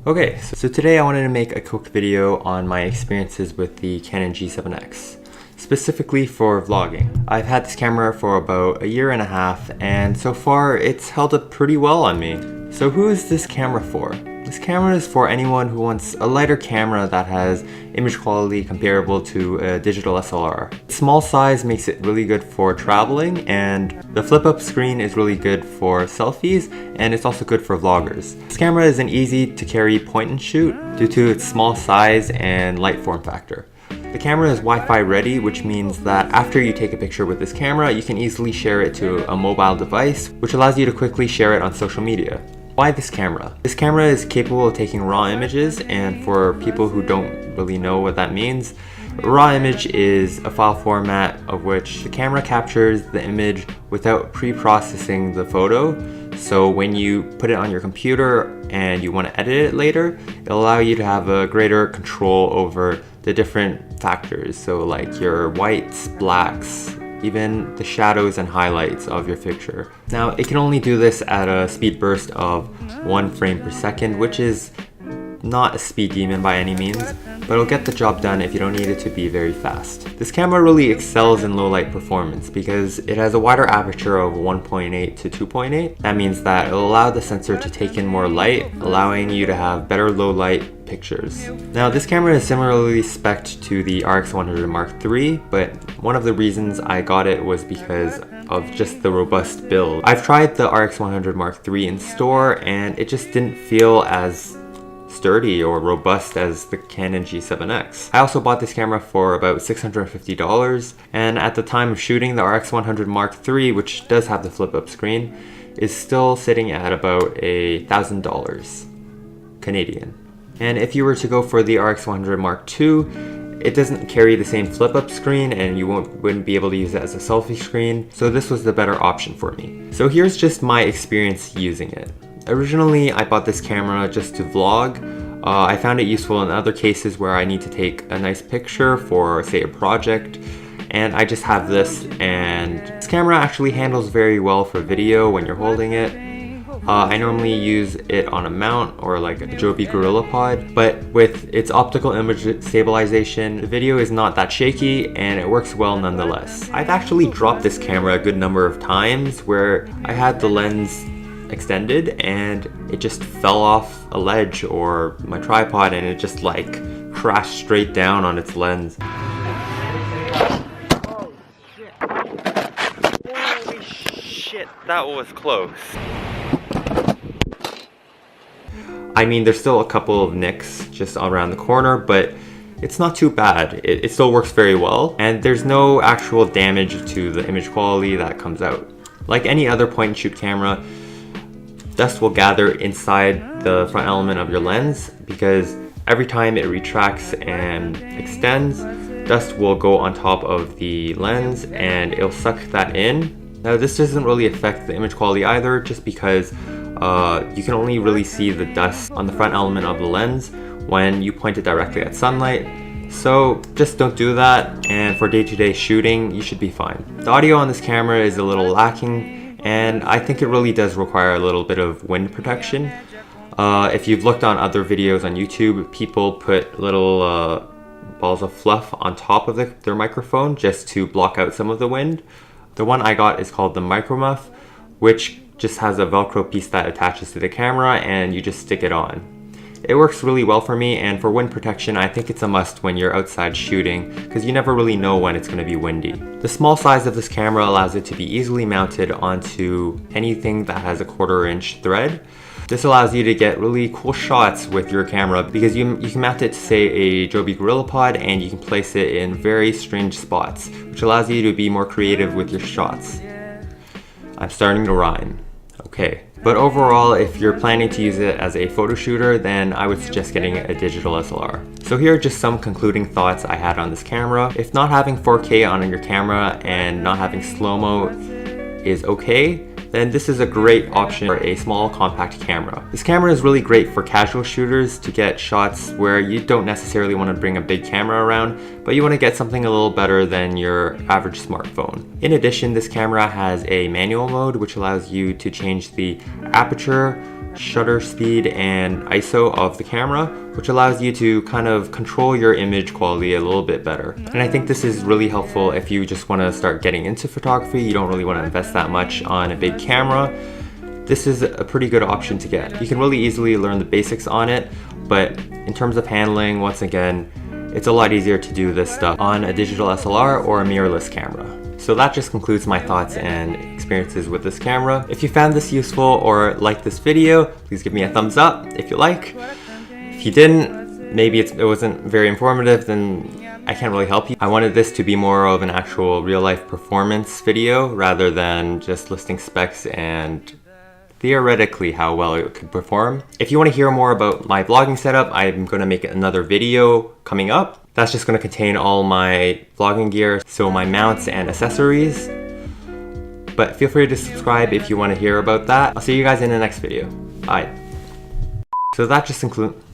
Okay, so today I wanted to make a quick video on my experiences with the Canon G7x, specifically for vlogging. I've had this camera for about a year and a half, and so far it's held up pretty well on me. So who is this camera for? This camera is for anyone who wants a lighter camera that has image quality comparable to a digital SLR. Small size makes it really good for traveling, and the flip-up screen is really good for selfies, and it's also good for vloggers. This camera is an easy to carry point and shoot due to its small size and light form factor. The camera is Wi-Fi ready, which means that after you take a picture with this camera, you can easily share it to a mobile device, which allows you to quickly share it on social media. Why this camera? This camera is capable of taking raw images, and for people who don't really know what that means, a raw image is a file format of which the camera captures the image without pre-processing the photo. So when you put it on your computer and you want to edit it later, it'll allow you to have a greater control over the different factors. So like your whites, blacks, even the shadows and highlights of your picture. Now, it can only do this at a speed burst of 1 frame per second, which is not a speed demon by any means, but it'll get the job done if you don't need it to be very fast. This camera really excels in low light performance because it has a wider aperture of 1.8 to 2.8. That means that it'll allow the sensor to take in more light, allowing you to have better low light pictures. Now, this camera is similarly spec'd to the RX100 Mark III, but one of the reasons I got it was because of just the robust build. I've tried the RX100 Mark III in store, and it just didn't feel as sturdy or robust as the Canon G7x. I also bought this camera for about $650, and at the time of shooting, the RX100 Mark III, which does have the flip-up screen, is still sitting at about $1,000 Canadian. And if you were to go for the RX100 Mark II, it doesn't carry the same flip-up screen, and you wouldn't be able to use it as a selfie screen, so this was the better option for me. So here's just my experience using it. Originally, I bought this camera just to vlog. I found it useful in other cases where I need to take a nice picture for, say, a project, and I just have this, and this camera actually handles very well for video when you're holding it. I normally use it on a mount or like a Joby GorillaPod, but with its optical image stabilization, the video is not that shaky and it works well nonetheless. I've actually dropped this camera a good number of times where I had the lens extended and it just fell off a ledge or my tripod and it just like crashed straight down on its lens. Oh shit. Holy shit, that was close. I mean, there's still a couple of nicks just around the corner, but it's not too bad. It still works very well, and there's no actual damage to the image quality that comes out. Like any other point and shoot camera, dust will gather inside the front element of your lens because every time it retracts and extends, dust will go on top of the lens and it'll suck that in. Now, this doesn't really affect the image quality either, just because you can only really see the dust on the front element of the lens when you point it directly at sunlight. So just don't do that, and for day-to-day shooting, you should be fine. The audio on this camera is a little lacking, and I think it really does require a little bit of wind protection. If you've looked on other videos on YouTube, people put little balls of fluff on top of their microphone just to block out some of the wind. The one I got is called the Micro Muff, which just has a Velcro piece that attaches to the camera and you just stick it on. It works really well for me, and for wind protection, I think it's a must when you're outside shooting because you never really know when it's going to be windy. The small size of this camera allows it to be easily mounted onto anything that has a 1/4 inch thread. This allows you to get really cool shots with your camera because you can mount it to, say, a Joby GorillaPod, and you can place it in very strange spots, which allows you to be more creative with your shots. I'm starting to rhyme. Okay. But overall, if you're planning to use it as a photo shooter, then I would suggest getting a digital SLR. So here are just some concluding thoughts I had on this camera. If not having 4K on your camera and not having slow-mo is okay, then this is a great option for a small compact camera. This camera is really great for casual shooters to get shots where you don't necessarily want to bring a big camera around, but you want to get something a little better than your average smartphone. In addition, this camera has a manual mode which allows you to change the aperture, shutter speed and ISO of the camera, which allows you to kind of control your image quality a little bit better. And I think this is really helpful if you just want to start getting into photography. You don't really want to invest that much on a big camera. This is a pretty good option to get. You can really easily learn the basics on it, but in terms of handling, once again, it's a lot easier to do this stuff on a digital SLR or a mirrorless camera. So that just concludes my thoughts and experiences with this camera. If you found this useful or liked this video, please give me a thumbs up if you like. If you didn't, maybe it wasn't very informative, then I can't really help you. I wanted this to be more of an actual real-life performance video rather than just listing specs and theoretically how well it could perform. If you want to hear more about my vlogging setup, I'm going to make another video coming up. That's just going to contain all my vlogging gear, so my mounts and accessories. But feel free to subscribe if you want to hear about that. I'll see you guys in the next video. Bye. So that just concludes.